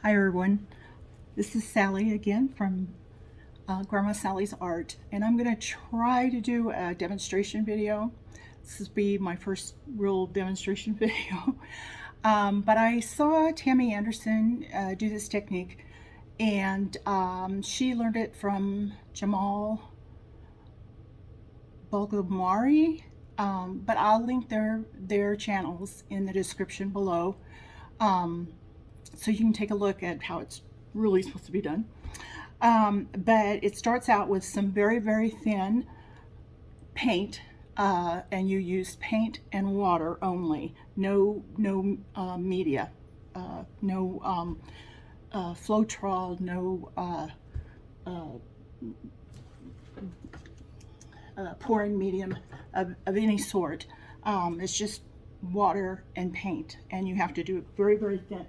Hi everyone, this is Sally again from Grandma Sally's Art, and I'm going to try to do a demonstration video. This will be my first real demonstration video. But I saw Tammy Anderson do this technique, and she learned it from Djamel Belghomari. But I'll link their channels in the description below. So you can take a look at how it's really supposed to be done. But it starts out with some very, very thin paint, and you use paint and water only. No media, no Floetrol, no pouring medium of any sort. It's just water and paint, and you have to do it very, very thin.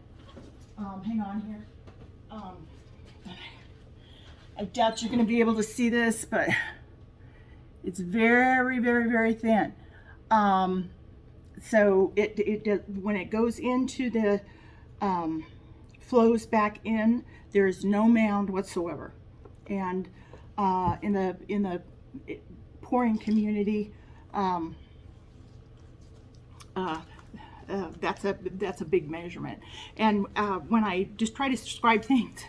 Hang on here. I doubt you're going to be able to see this, but it's very, very, very thin. So when it goes into the flows back in, there's no mound whatsoever. And in the pouring community, that's a big measurement. And when I just try to describe things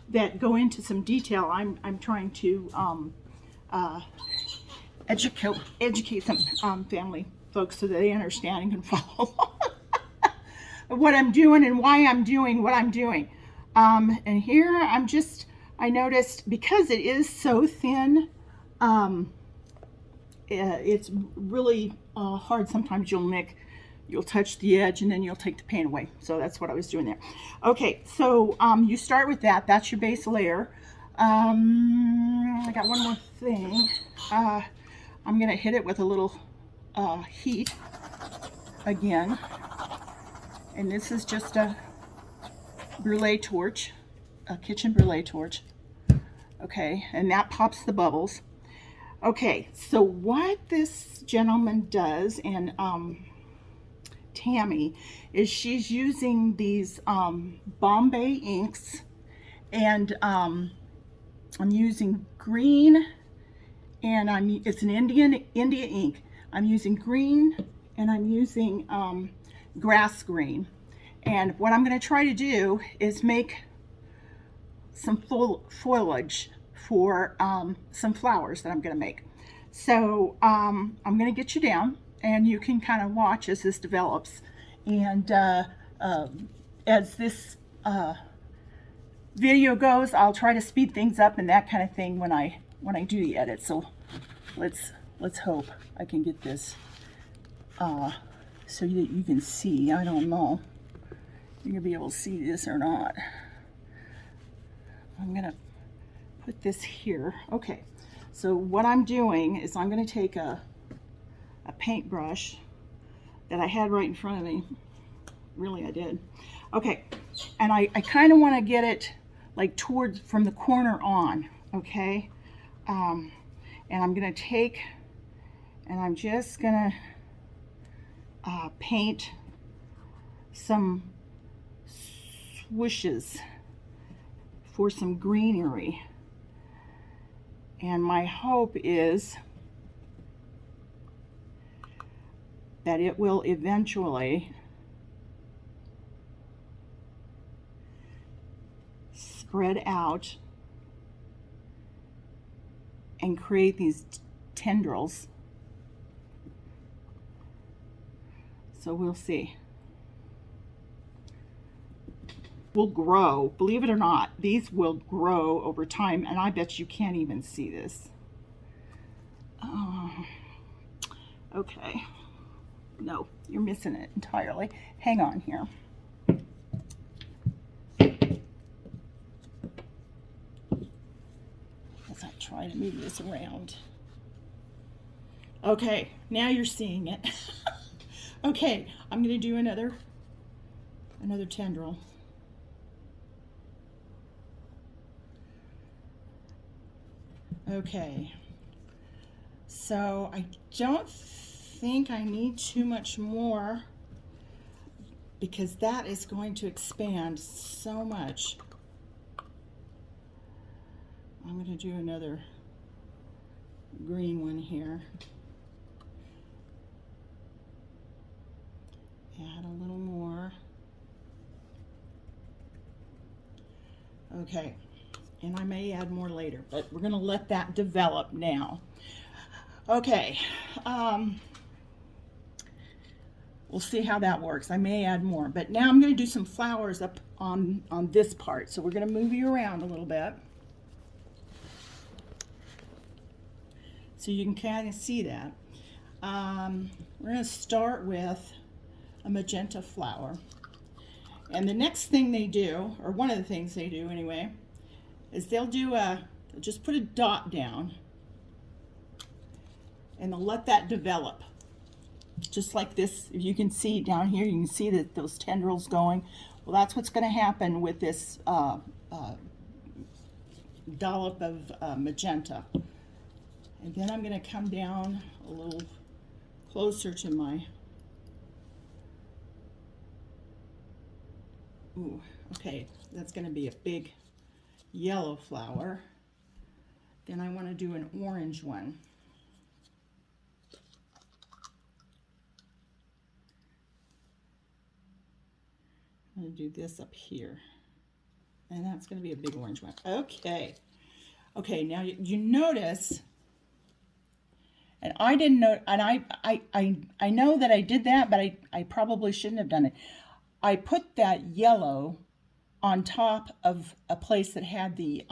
that go into some detail, I'm trying to educate some family folks so that they understand and can follow what I'm doing and why I'm doing what I'm doing. And here I noticed, because it is so thin, it's really hard. Sometimes you'll touch the edge and then you'll take the paint away. So that's what I was doing there. Okay, so you start with that. That's your base layer. I got one more thing. I'm gonna hit it with a little heat again. And this is just a brulee torch, a kitchen brulee torch. Okay, and that pops the bubbles. Okay, so what this gentleman does, and Tammy, is she's using these Bombay inks, and I'm using green, and it's an India ink. I'm using green, and I'm using grass green. And what I'm going to try to do is make some foliage for some flowers that I'm going to make. So I'm going to get you down, and you can kind of watch as this develops. And as this video goes, I'll try to speed things up and that kind of thing when I do the edit. So let's hope I can get this so that you can see. I don't know if you're gonna be able to see this or not. I'm gonna put this here. Okay, so what I'm doing is I'm gonna take a paintbrush that I had right in front of me. Really, I did. Okay, and I kind of want to get it like towards from the corner on. Okay, and I'm gonna take, and I'm just gonna paint some swooshes for some greenery. And my hope is that it will eventually spread out and create these tendrils. So we'll see. Will grow, believe it or not, these will grow over time, and I bet you can't even see this. Okay, no, you're missing it entirely. Hang on here. As I try to move this around. Okay, now you're seeing it. Okay, I'm going to do another tendril. Okay, so I don't think I need too much more, because that is going to expand so much. I'm going to do another green one here. Add a little more. Okay, and I may add more later, but we're going to let that develop now. Okay, we'll see how that works. I may add more, but now I'm going to do some flowers up on this part. So we're going to move you around a little bit so you can kind of see that. We're going to start with a magenta flower. And the next thing they do, or one of the things they do anyway, is they'll just put a dot down and they'll let that develop. Just like this, if you can see down here, you can see that those tendrils going. Well, that's what's going to happen with this dollop of magenta. And then I'm going to come down a little closer to my, ooh, okay, that's going to be a big yellow flower. Then I want to do an orange one. I'm going to do this up here, and that's going to be a big orange one. Okay, okay. Now you notice, and I didn't know, and I know that I did that, but I probably shouldn't have done it. I put that yellow on top of a place that had the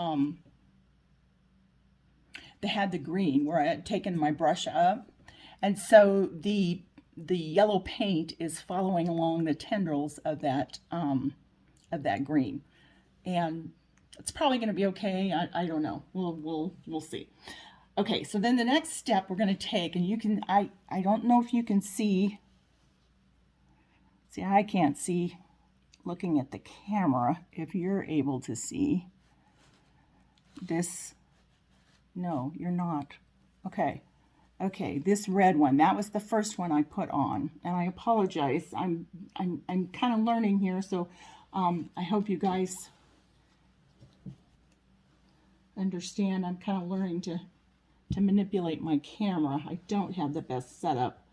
green, where I had taken my brush up, and so the yellow paint is following along the tendrils of that green, and it's probably going to be okay. I don't know. We'll see. Okay, so then the next step we're going to take, and you can I don't know if you can see. See, I can't see looking at the camera. If you're able to see this, no, you're not. Okay. Okay, this red one, that was the first one I put on, and I apologize. I'm kind of learning here, so I hope you guys understand. I'm kind of learning to manipulate my camera. I don't have the best setup,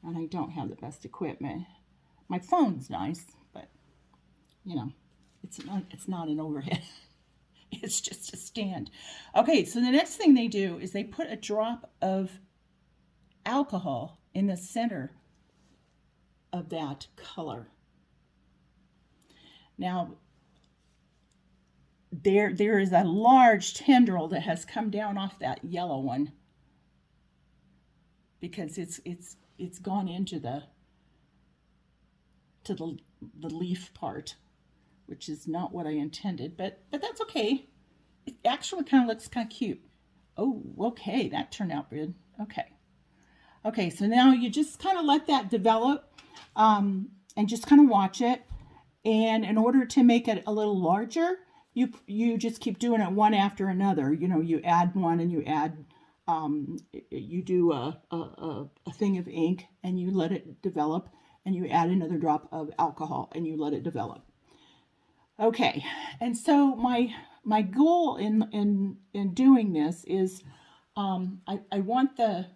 and I don't have the best equipment. My phone's nice, but you know, it's not an overhead. It's just a stand. Okay, so the next thing they do is they put a drop of alcohol in the center of that color. Now, there is a large tendril that has come down off that yellow one because it's gone into the leaf part, which is not what I intended, but that's okay. It actually kind of looks kind of cute. Oh, okay, that turned out good. Okay. Okay, so now you just kind of let that develop and just kind of watch it. And in order to make it a little larger, you just keep doing it one after another. You know, you add one and you add, you do a thing of ink and you let it develop, and you add another drop of alcohol and you let it develop. Okay, and so my goal in doing this is I want the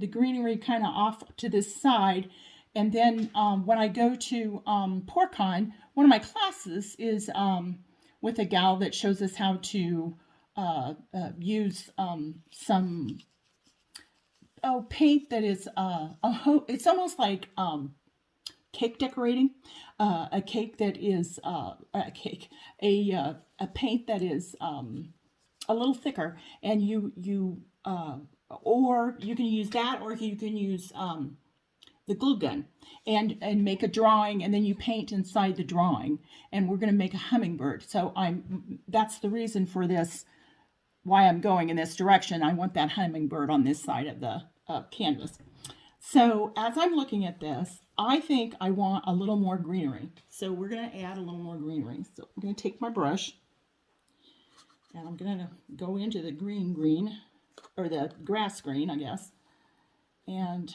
greenery kind of off to this side, and then when I go to PourCon, one of my classes is with a gal that shows us how to use some paint that is it's almost like cake decorating, a cake that is a paint that is a little thicker, and you or you can use that, or you can use the glue gun and make a drawing, and then you paint inside the drawing. And we're going to make a hummingbird. So that's the reason for this, why I'm going in this direction. I want that hummingbird on this side of the canvas. So as I'm looking at this, I think I want a little more greenery. So we're going to add a little more greenery. So I'm going to take my brush, and I'm going to go into the green, or the grass green, I guess. And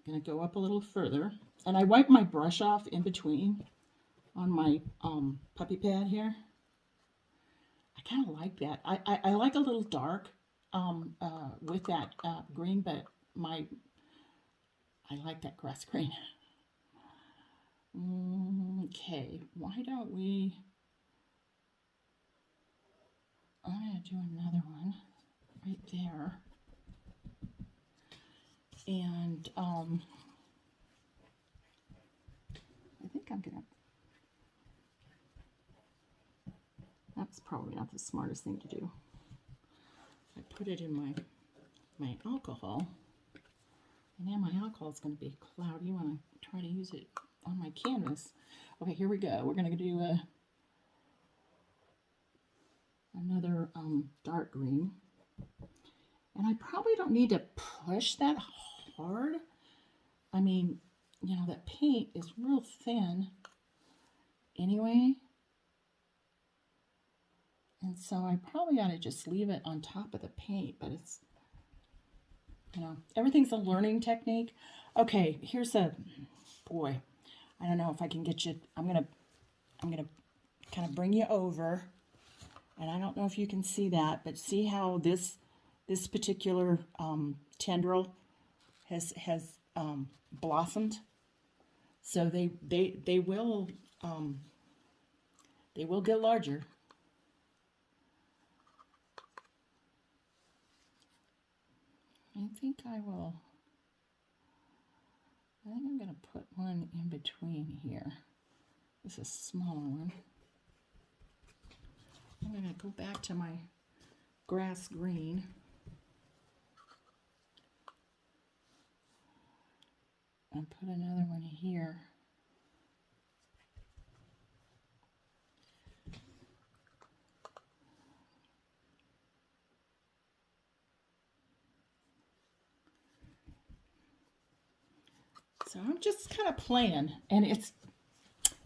Gonna go up a little further. And I wipe my brush off in between on my puppy pad here. I kind of like that. I like a little dark with that green, but I like that grass green. Okay, why don't we... I'm going to do another one right there. And I think I'm going to... That's probably not the smartest thing to do. I put it in my alcohol. And now my alcohol is going to be cloudy when I try to use it on my canvas. Okay, here we go. We're going to do another dark green. And I probably don't need to push that hard. I mean, you know, that paint is real thin anyway. And so I probably ought to just leave it on top of the paint, but it's, you know, everything's a learning technique. Okay, here's a, boy, I don't know if I can get you, I'm gonna kind of bring you over, and I don't know if you can see that, but see how this particular tendril has blossomed. So they will get larger. I think I'm going to put one in between here. This is a smaller one. I'm going to go back to my grass green. And put another one here. So I'm just kind of playing, and it's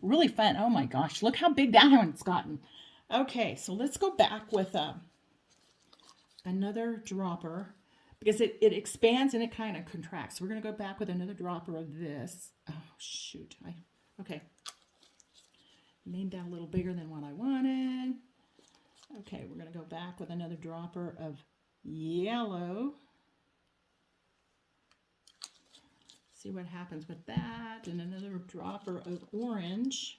really fun. Oh my gosh, look how big that one's gotten. Okay, so let's go back with another dropper, because it expands and it kind of contracts. So we're going to go back with another dropper of this. Oh, shoot. Okay. Made that a little bigger than what I wanted. Okay, we're going to go back with another dropper of yellow. See what happens with that. And another dropper of orange.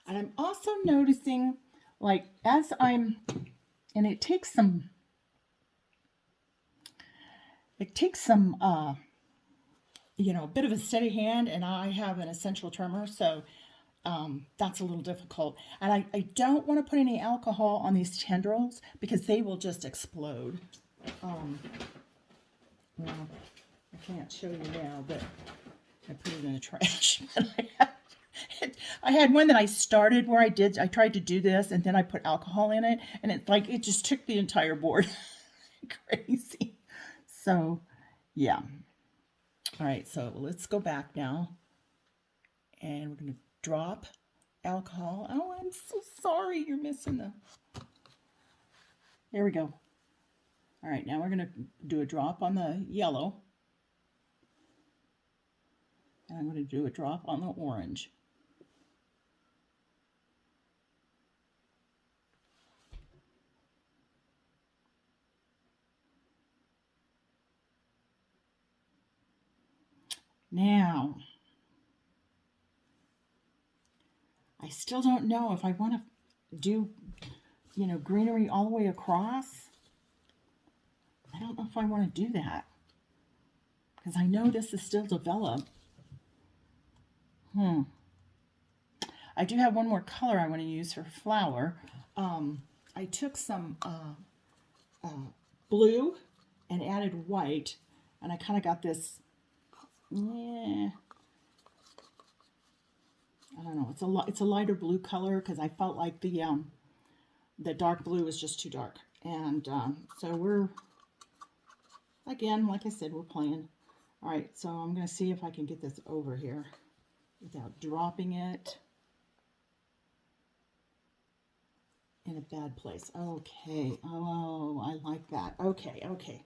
And I'm also noticing, like, as I'm, and it takes some, you know, a bit of a steady hand, and I have an essential tremor, so that's a little difficult. And I don't want to put any alcohol on these tendrils because they will just explode. Well, I can't show you now, but I put it in the trash. I had one that I started where I tried to do this, and then I put alcohol in it, and it just took the entire board. Crazy. So, yeah. All right, so let's go back now, and we're going to drop alcohol. Oh, I'm so sorry you're missing the... There we go. All right, now we're going to do a drop on the yellow, and I'm going to do a drop on the orange. Now, I still don't know if I want to do, you know, greenery all the way across. I don't know if I want to do that, because I know this is still developed. I do have one more color I want to use for flower. I took some blue and added white, and I kind of got this, yeah, I don't know, it's a lighter blue color, because I felt like the dark blue was just too dark. And so we're, again, like I said, we're playing. All right, so I'm going to see if I can get this over here without dropping it. in a bad place. Okay. Oh, I like that. Okay, okay.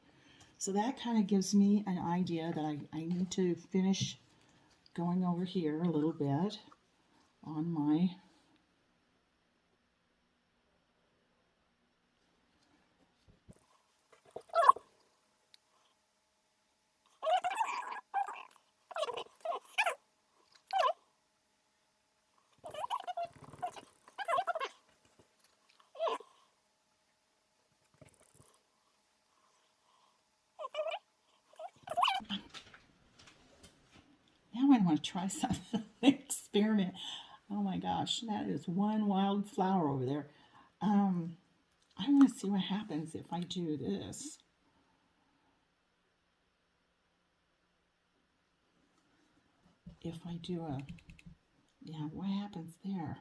So that kind of gives me an idea that I need to finish going over here a little bit on my now I want to try something experiment. Oh my gosh, that is one wild flower over there. I want to see what happens if I do this. If I do a, yeah, what happens there?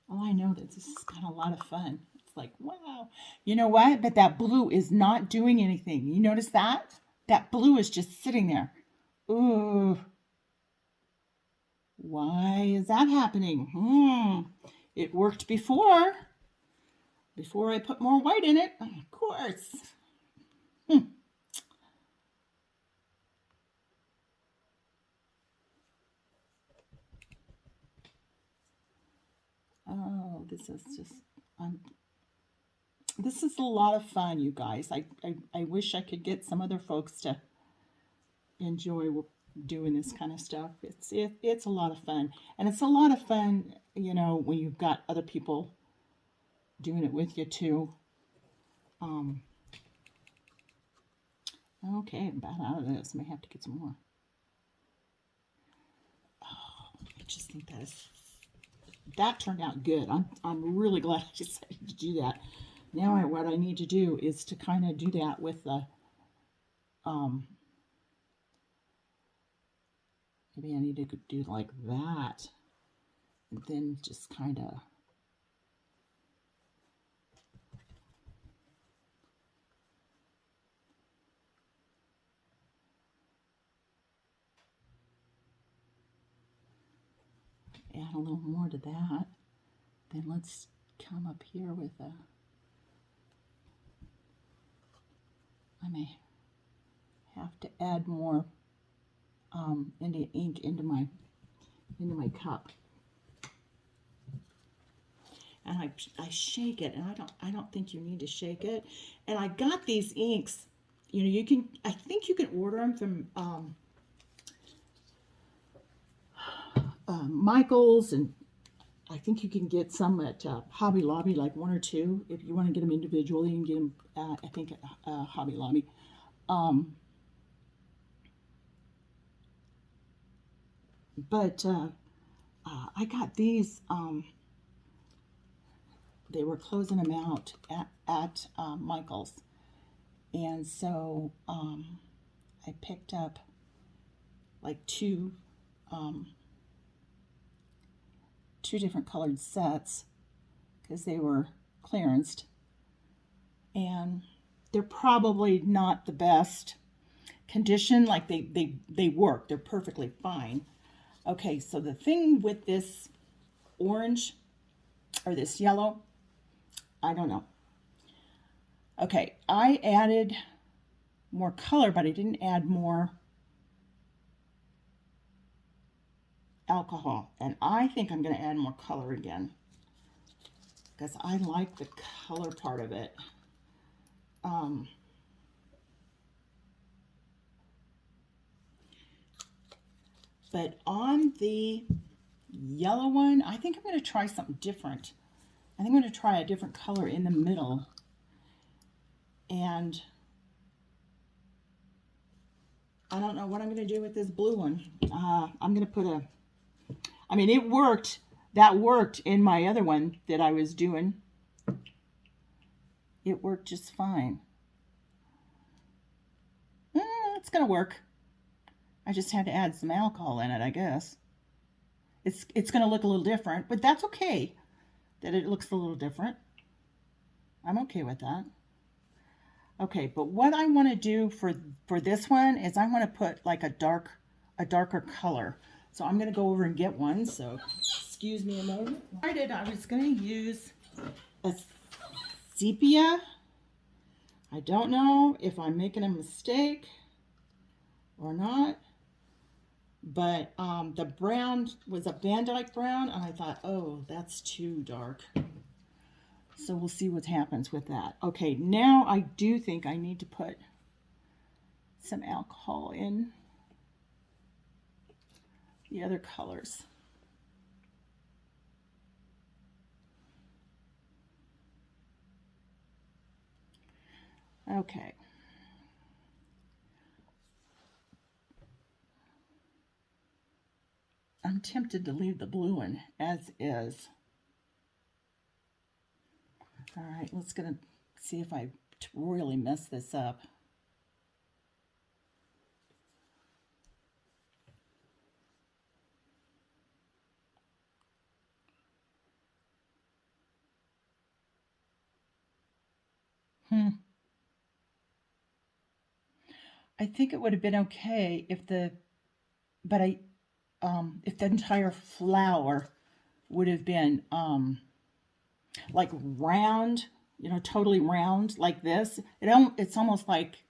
Oh, I know that this is kind of a lot of fun. It's like, wow. You know what? But that blue is not doing anything. You notice that? That blue is just sitting there. Ooh. Why is that happening? It worked before I put more white in it. Of course. Oh, this is a lot of fun, you guys. I wish I could get some other folks to enjoy doing this kind of stuff. It's a lot of fun, and it's a lot of fun, you know, when you've got other people doing it with you too. Okay, I'm about out of this. I may have to get some more. Oh, I just think that turned out good. I'm really glad I decided to do that. Now what I need to do is to kind of do that with the maybe I need to do like that, and then just kind of add a little more to that. Then let's come up here with a, I may have to add more India ink into my cup. And I shake it, and I don't think you need to shake it. And I got these inks, you know, I think you can order them from Michael's, and I think you can get some at Hobby Lobby, like one or two. If you want to get them individually, you can get them, I think, at Hobby Lobby. But I got these. They were closing them out at Michael's, and so I picked up like two different colored sets because they were clearanced, and they're probably not the best condition. Like they work, they're perfectly fine. Okay, so the thing with this orange or this yellow, I don't know. Okay, I added more color, but I didn't add more alcohol. And I think I'm going to add more color again because I like the color part of it. But on the yellow one, I think I'm going to try something different. I think I'm going to try a different color in the middle. And I don't know what I'm going to do with this blue one. I'm going to put I mean, it worked. That worked in my other one that I was doing. It worked just fine. It's going to work. I just had to add some alcohol in it, I guess. It's going to look a little different, but that's okay that it looks a little different. I'm okay with that. Okay, but what I want to do for this one is I want to put like a darker color. So I'm going to go over and get one. So excuse me a moment. I was going to use a sepia. I don't know if I'm making a mistake or not, but the brown was a Van Dyke brown, and I thought, oh, that's too dark. So we'll see what happens with that. Okay, now I do think I need to put some alcohol in the other colors. Okay. I'm tempted to leave the blue one as is. All right, let's gonna see if I really mess this up. I think it would have been okay if if the entire flower would have been like round, you know, totally round like this. It's almost like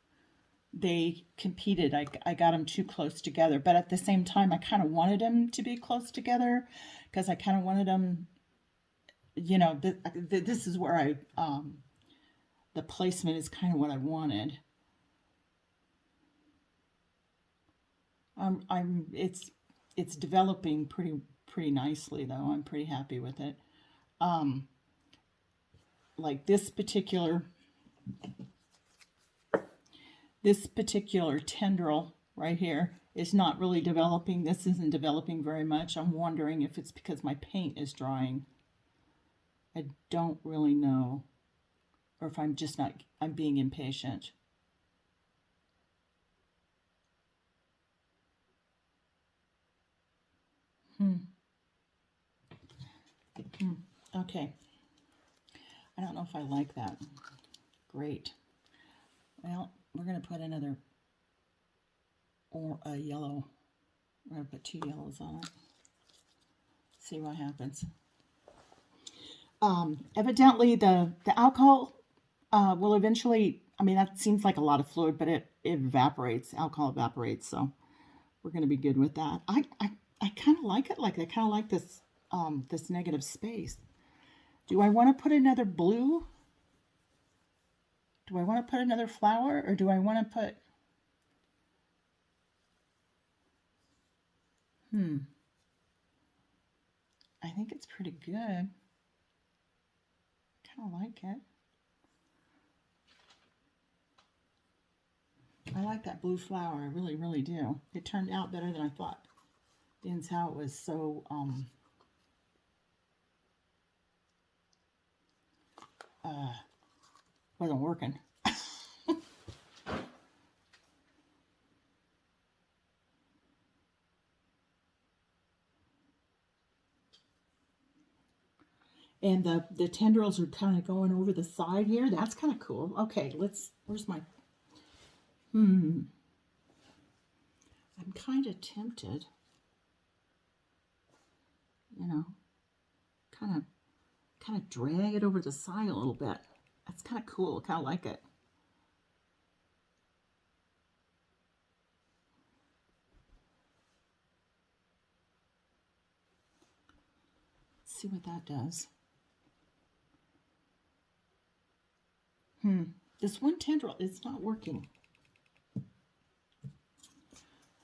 they competed. I got them too close together, but at the same time, I kind of wanted them to be close together because I kind of wanted them, you know, this is where the placement is kind of what I wanted. It's developing pretty nicely though. I'm pretty happy with it. Um, like this particular tendril right here is not really developing. This isn't developing very much. I'm wondering if it's because my paint is drying. I don't really know, or if I'm being impatient. Hmm. Hmm. Okay. I don't know if I like that. Great. Well, we're going to put another or a yellow. We're going to put 2 yellows on it. See what happens. Evidently, the alcohol will eventually. I mean, that seems like a lot of fluid, but it evaporates. Alcohol evaporates, so we're going to be good with that. I kind of like it like that. I kind of like this negative space. Do I want to put another blue? Do I want to put another flower, or do I want to put? I think it's pretty good. Kind of like it. I like that blue flower. I really, really do. It turned out better than I thought. Being how it was so wasn't working. And the tendrils are kind of going over the side here. That's kind of cool. Okay, where's my, I'm kind of tempted, you know, kind of, kind of drag it over the side a little bit. That's kind of cool. Kind of like it. Let's see what that does. This one tendril is not working.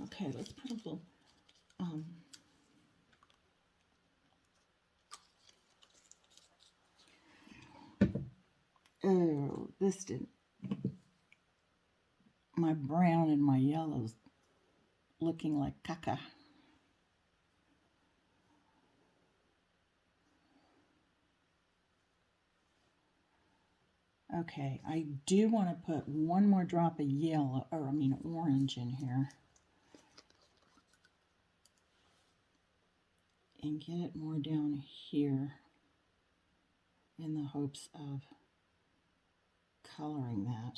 Okay, let's put a little, oh, this didn't, my brown and my yellows looking like caca. Okay, I do want to put one more drop of yellow, or I mean orange in here. And get it more down here in the hopes of coloring that.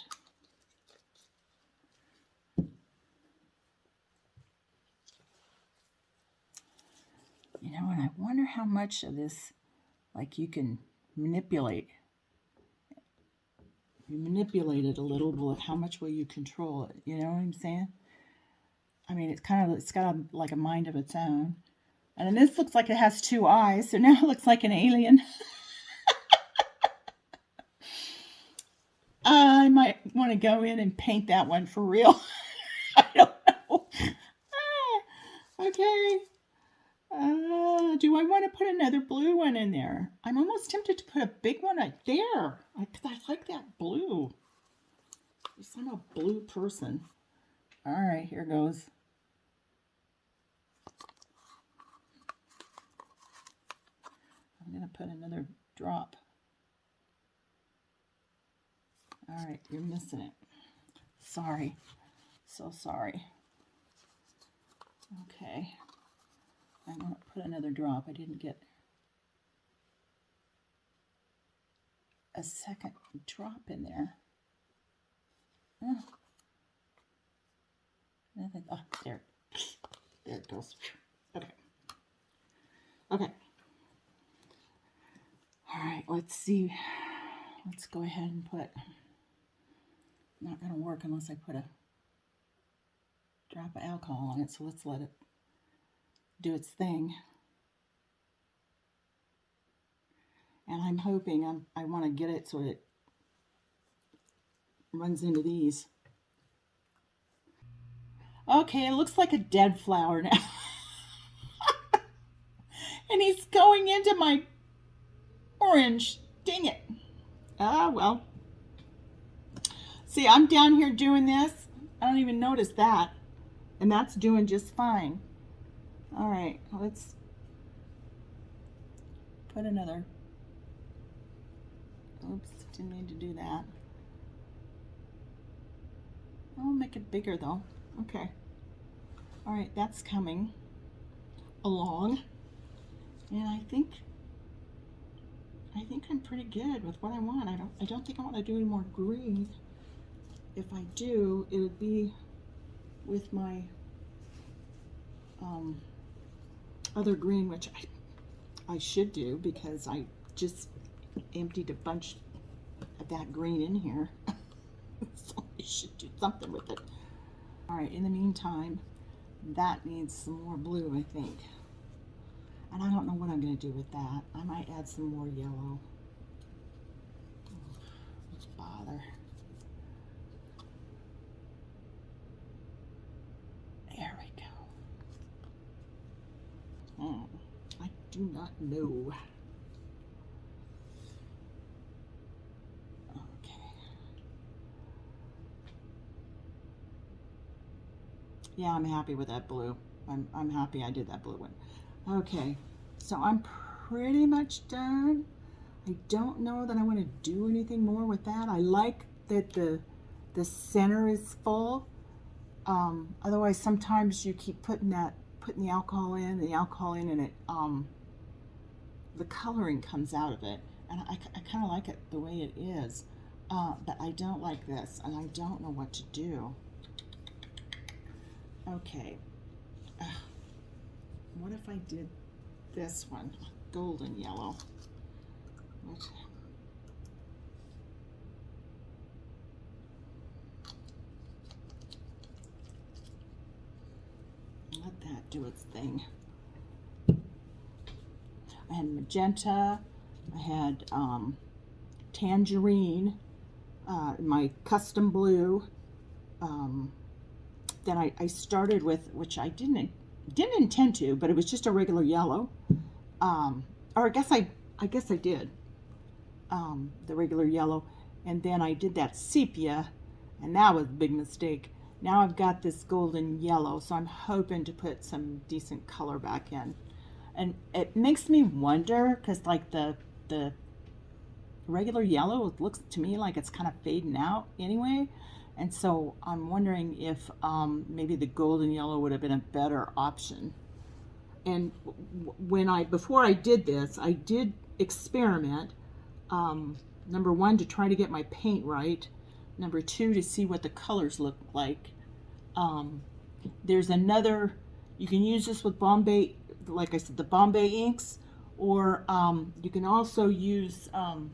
You know, and I wonder how much of this, like, you can manipulate. You manipulate it a little, but how much will you control it? You know what I'm saying? I mean, it's got like a mind of its own. And then this looks like it has two eyes, so now it looks like an alien. I might want to go in and paint that one for real. I don't know. Okay. Do I want to put another blue one in there? I'm almost tempted to put a big one right there. I like that blue. I'm a blue person. All right, here goes. I'm going to put another drop. All right, you're missing it. Sorry. So sorry. Okay. I'm going to put another drop. I didn't get a second drop in there. Oh, nothing. Oh, there. There it goes. Okay. Okay. All right, let's see. Let's go ahead and put, not going to work unless I put a drop of alcohol on it, so let's let it do its thing. And I'm hoping, I want to get it so it runs into these. Okay, it looks like a dead flower now. And he's going into my orange. Dang it. Ah, well. See, I'm down here doing this. I don't even notice that. And that's doing just fine. All right, let's put another. Oops, didn't mean to do that. I'll make it bigger though. Okay. All right, that's coming along. And I think I'm pretty good with what I want. I don't think I want to do any more green. If I do, it would be with my other green, which I should do because I just emptied a bunch of that green in here. So I should do something with it. All right, in the meantime, that needs some more blue, I think. And I don't know what I'm going to do with that. I might add some more yellow. Let's bother. There we go. I do not know. Okay. Yeah, I'm happy with that blue. I'm happy I did that blue one. Okay, so I'm pretty much done. I don't know that I want to do anything more with that. I like that the center is full. Otherwise, sometimes you keep putting the alcohol in, and it the coloring comes out of it, and I kind of like it the way it is. But I don't like this, and I don't know what to do. Okay. What if I did this one, golden yellow? Let that do its thing. I had magenta, I had tangerine, my custom blue. Then I started with, which I didn't intend to, but it was just a regular yellow. Or I guess I did the regular yellow, and then I did that sepia, and that was a big mistake. Now I've got this golden yellow, so I'm hoping to put some decent color back in. And it makes me wonder, because like the regular yellow, it looks to me like it's kind of fading out anyway. And so I'm wondering if maybe the golden yellow would have been a better option. And before I did this, I did experiment. Number one, to try to get my paint right. Number two, to see what the colors look like. There's another, you can use this with Bombay like I said, the Bombay inks, or you can also use, oh,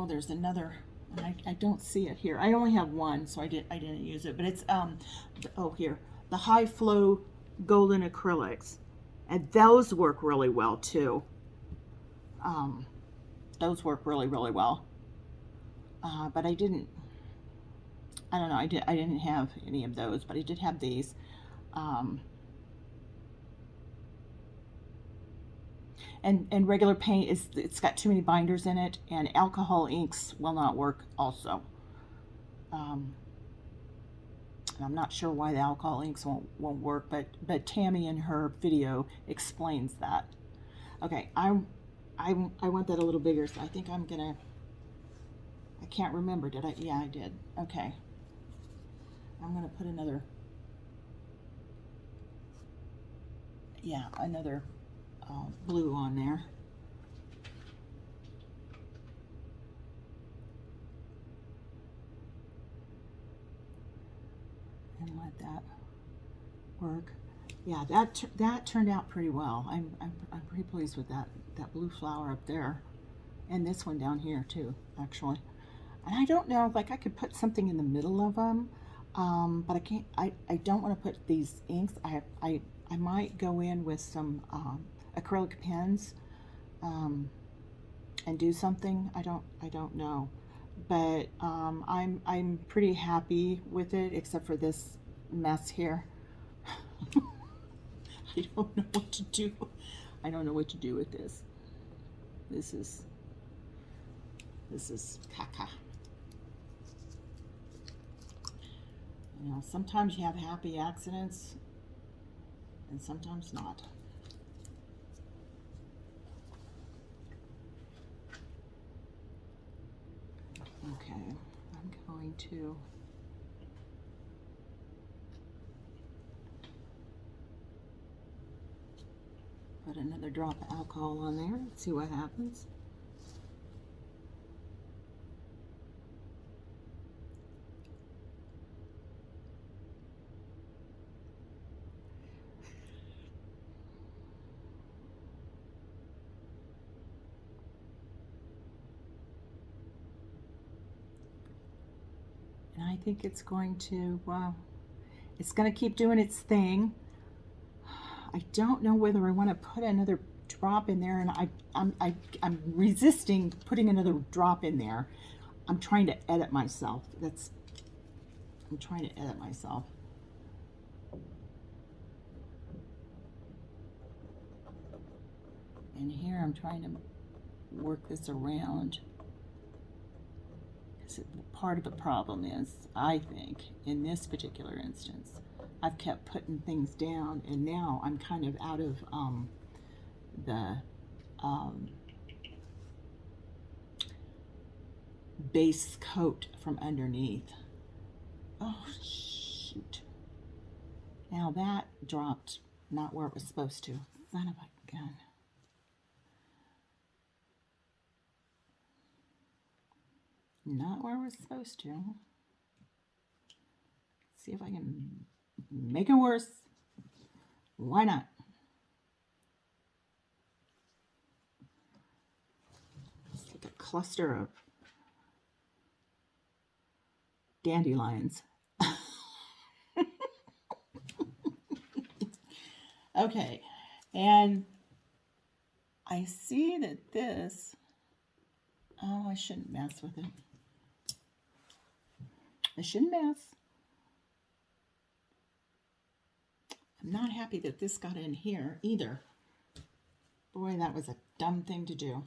there's another, I don't see it here. I only have one, so I didn't use it, but it's, oh, here, the high flow golden acrylics. And those work really well too. Those work really, really well. But I don't know, I didn't have any of those, but I did have these. And regular paint it's got too many binders in it, and alcohol inks will not work also. And I'm not sure why the alcohol inks won't work, but Tammy in her video explains that. Okay, I want that a little bigger, so I think I'm gonna, I can't remember, did I? Yeah, I did. Okay. I'm gonna put another, yeah, another blue on there. And let that work. Yeah, that turned out pretty well. I'm pretty pleased with that blue flower up there, and this one down here too, actually. And I don't know, like I could put something in the middle of them, but I can't. I don't want to put these inks. I might go in with some acrylic pens and do something. I don't know, but I'm pretty happy with it, except for this mess here. I don't know what to do. I don't know what to do with this. This is caca. You know, sometimes you have happy accidents, and sometimes not. Okay, I'm going to put another drop of alcohol on there and see what happens. And I think it's going to keep doing its thing. I don't know whether I want to put another drop in there, and I'm resisting putting another drop in there. I'm trying to edit myself. I'm trying to edit myself. And here I'm trying to work this around. Because part of the problem is, I think, in this particular instance, I've kept putting things down, and now I'm kind of out of the base coat from underneath. Oh, shoot. Now that dropped not where it was supposed to. Son of a gun. Not where it was supposed to. See if I can make it worse. Why not? It's like a cluster of dandelions. Okay, and I see that this, oh, I shouldn't mess with it. I shouldn't mess. I'm not happy that this got in here either. Boy, that was a dumb thing to do.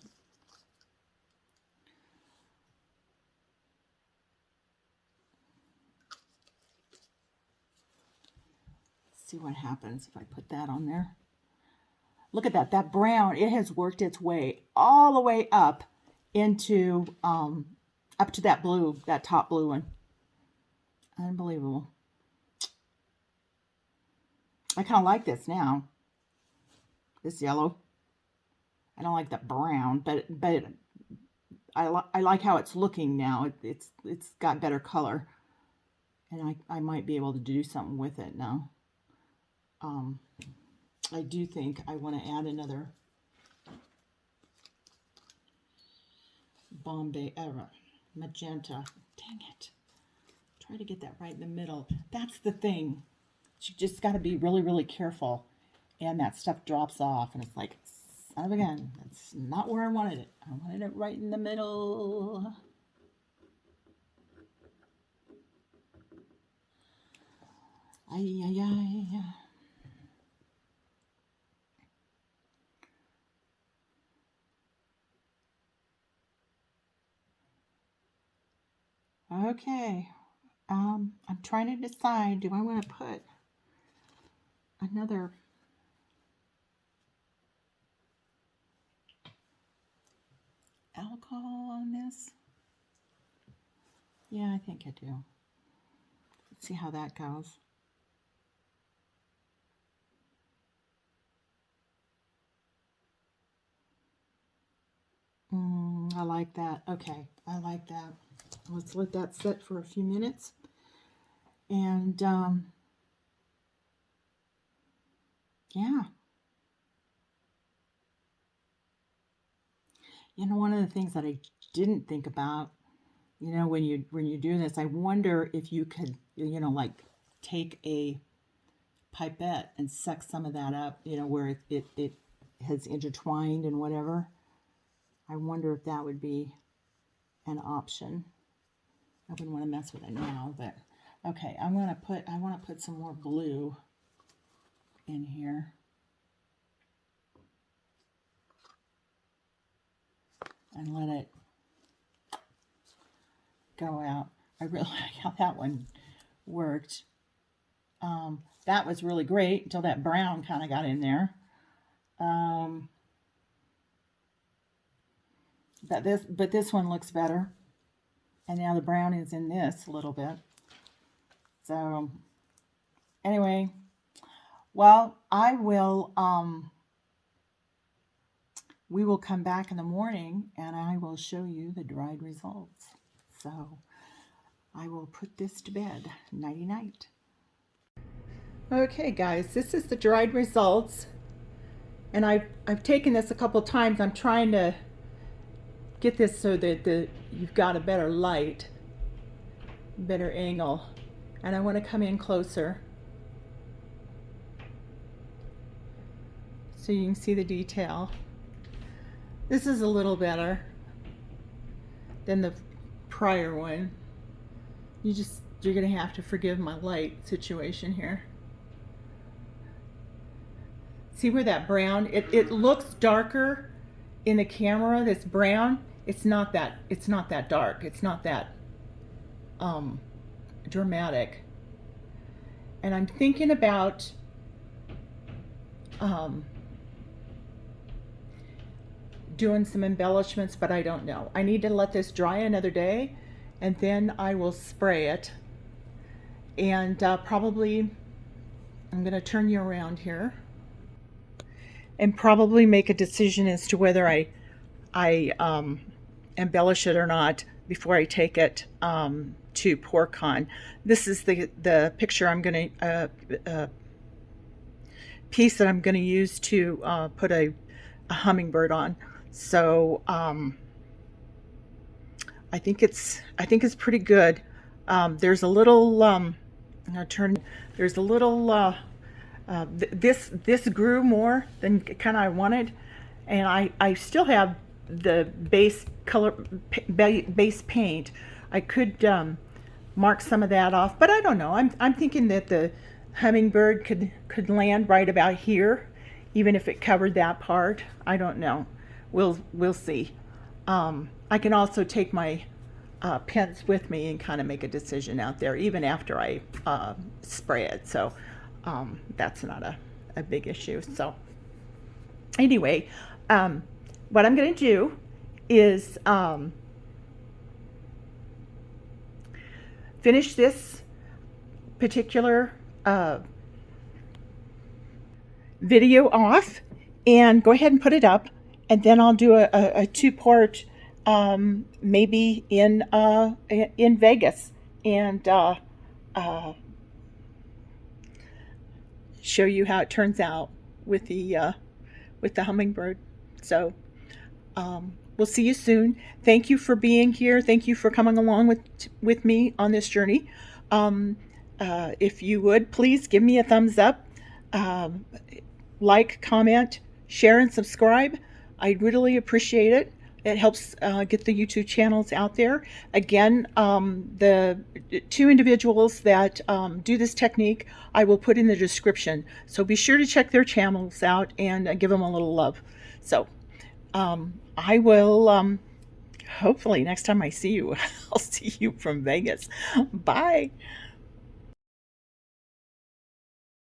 Let's see what happens if I put that on there. Look at that. That brown, it has worked its way all the way up into, up to that blue, that top blue one. Unbelievable. I kind of like this now. This yellow. I don't like the brown, but I like how it's looking now. It's got better color, and I might be able to do something with it now. I do think I want to add another Bombay magenta. Dang it. Try to get that right in the middle. That's the thing. You just got to be really, really careful. And that stuff drops off. And it's like, son of a gun. That's not where I wanted it. I wanted it right in the middle. Ay, ay, ay. Okay. I'm trying to decide, do I want to put another alcohol on this? Yeah, I think I do. Let's see how that goes. I like that. Okay, I like that. Let's let that set for a few minutes. And yeah. You know, one of the things that I didn't think about, you know, when you do this, I wonder if you could, you know, like take a pipette and suck some of that up, you know, where it has intertwined and whatever. I wonder if that would be an option. I wouldn't want to mess with it now, but okay, I want to put some more blue in here. And let it go out. I really like how that one worked. That was really great until that brown kind of got in there. But this one looks better. And now the brown is in this a little bit. So anyway, well, I will, we will come back in the morning and I will show you the dried results. So I will put this to bed. Nighty night. Okay guys, this is the dried results. And I've taken this a couple times. I'm trying to get this so that you've got a better light, better angle. And I want to come in closer so you can see the detail. This is a little better than the prior one. You're gonna have to forgive my light situation here. See where that brown, it looks darker in the camera, this brown. It's not that dark. It's not that dramatic. And I'm thinking about doing some embellishments, but I don't know. I need to let this dry another day and then I will spray it. And probably, I'm gonna turn you around here and probably make a decision as to whether I embellish it or not before I take it to PorCon. This is the picture I'm going to piece that I'm going to use to put a hummingbird on. So I think it's pretty good. There's a little I'm going to turn. There's a little this grew more than kind of I wanted, and I still have the base color, base paint. I could mark some of that off, but I don't know. I'm thinking that the hummingbird could land right about here, even if it covered that part. I don't know. We'll see. I can also take my pens with me and kind of make a decision out there, even after I spray it. So that's not a big issue. So anyway, what I'm going to do is finish this particular video off and go ahead and put it up, and then I'll do a two-part maybe in Vegas, and show you how it turns out with the hummingbird. So we'll see you soon. Thank you for being here. Thank you for coming along with me on this journey. If you would, please give me a thumbs up, like, comment, share, and subscribe. I'd really appreciate it. It helps get the YouTube channels out there. Again, the two individuals that do this technique, I will put in the description. So be sure to check their channels out and give them a little love. So I will, hopefully next time I see you, I'll see you from Vegas. Bye.